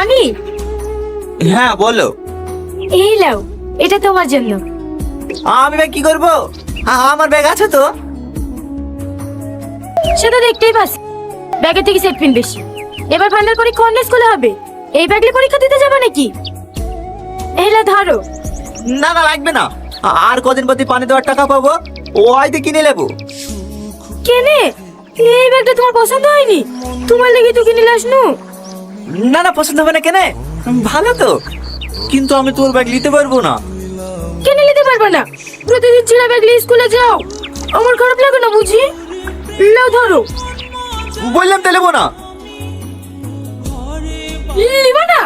Tony, হ্যাঁ বলো। এই লাও, এটা তোমার জন্য। আমি ব্যাগ কি করব? আমার ব্যাগ আছে তো। সেটা দেখতেই পাচ্ছি, ব্যাগের থেকে সেট পিন বেশি। এবার ফাইনাল পরীক্ষা অন্য স্কুলে হবে, এই ব্যাগ নিয়ে পরীক্ষা দিতে যাবে নাকি? এলা ধরো। না না লাগবে না, আর কদিন প্রতি পানি দেওয়ার টাকা পাবো, ওইতে কিনে নেবো। কেনে? এই ব্যাগটা তোমার পছন্দ হয়নি? তোমার লেগে তো কিনে লাসনু। না না পছন্দ হবে না কেনে, ভালো তো। কিন্তু আমি তোর ব্যাগ নিতে পারবো না। কেনে নিতে পারবে না? প্রতিদিন ছেঁড়া ব্যাগ নিয়ে স্কুলে যাও, আমার খারাপ লাগে না বুঝি? লাও ধরো। বললাম তো নেবো না। নিবা না?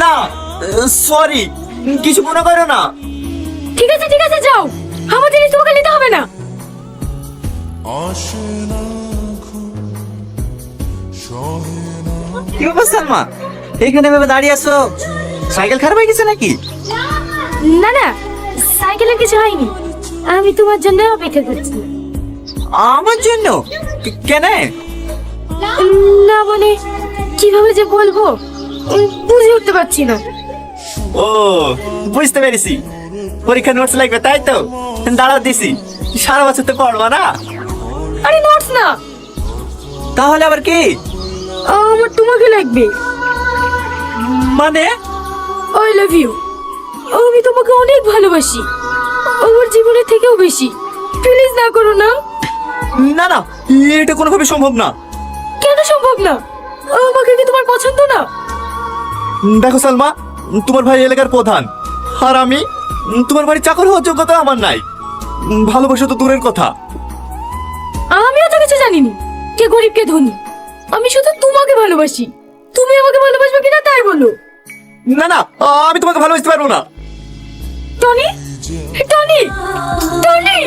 না সরি, কিছু মনে করো না। ঠিক আছে ঠিক আছে, যাও, আমার জিনিস তোমাকে নিতে হবে না। কি ব্যাপার সালমা, এখানে ভেবে দাঁড়িয়ে আছো? সাইকেল খারাপ হয়ে গেছে নাকি? না না, সাইকেলের কিছু হয়নি, আমি তোমার জন্য অপেক্ষা করছি। আমার জন্য? কেন? না মানে কিভাবে যে বলবো, বুঝে উঠতে পারছি না। ও বুঝতে পেরেছি, পরীক্ষা নোটস লাগবে তাই তো? দাঁড়াও দিছি, সারা বছর তো পড়বা না। আরে নোটস না, তাহলে আবার কি? আমার তোমাকে লাগবে। মানে? আই লাভ ইউ, আমি তোমাকে অনেক ভালোবাসি, আমার জীবনের থেকেও বেশি। প্লিজ না করো না। না না, এটা কোনোভাবে সম্ভব না। কেন সম্ভব না? আমাকে কি তোমার পছন্দ না? দেখো সালমা, তোমার ভাই এলাকার প্রধান, আর আমি তোমার বাড়ির চাকর হওয়ার যোগ্যতা আমার নাই। ভালোবাসা তো দূরের কথা। আমিও তো কিছু জানিনি, কে গরিব কে ধনী। আমি শুধু তোমাকে ভালোবাসি, তুমি আমাকে ভালোবাসবে কিনা তাই বলো। না না, আমি তোমাকে ভালোবাসতে পারবো না। Tony, Tony, Tony.